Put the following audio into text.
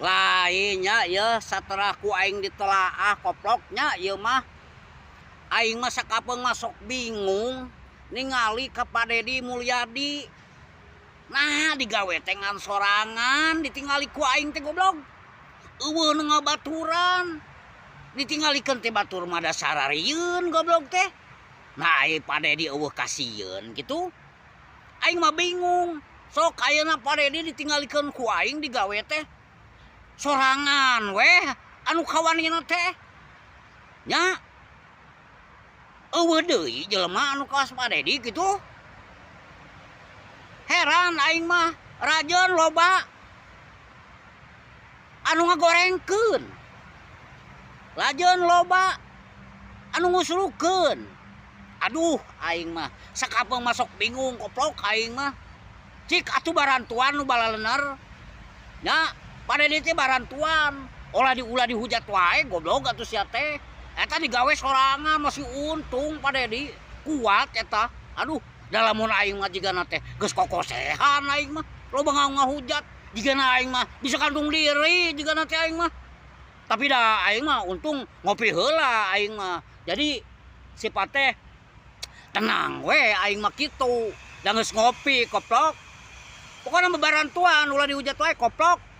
lainnya ya setelah ku aing ditelaah koploknya ya mah aing mah sakapeung masuk bingung ningali ka Pak Dedi Mulyadi. Nah digawe tengan sorangan ditinggali ku aing teh goblok. Eueuh nu ngabaturan ditinggalikeun teh batur mah da sararieun goblok teh. Nah Pak Dedi eueuh kasieun gitu. Aing mah bingung. Sok ayeuna Pak Dedi ditinggalikeun ku aing digawe teh sorangan weh anu kawanina teh nya eueuh deui jelema anu kawas Pak Dedi gitu. Heran aing mah rajon loba anu ngagorengkeun, rajon loba anu ngusrukeun. Aduh aing mah sakapeung masuk bingung koplok aing mah cik atuh barantuan nu balalener nya Pak Dedi teh barantuan ulah dihujat wae goblok atuh sia teh eta digawe sorangan masih untung Pak Dedi kuat eta. Aduh da lamun aing mah jigana teh geus kokosehan aing mah loba ngahujat jigana aing mah bisa kandung diri jigana teh aing mah. Tapi da aing mah untung ngopi heula aing mah jadi sifat teh tenang we aing mah kitu da geus ngopi koplok pokoknya barantuan ulah dihujat wae koplok.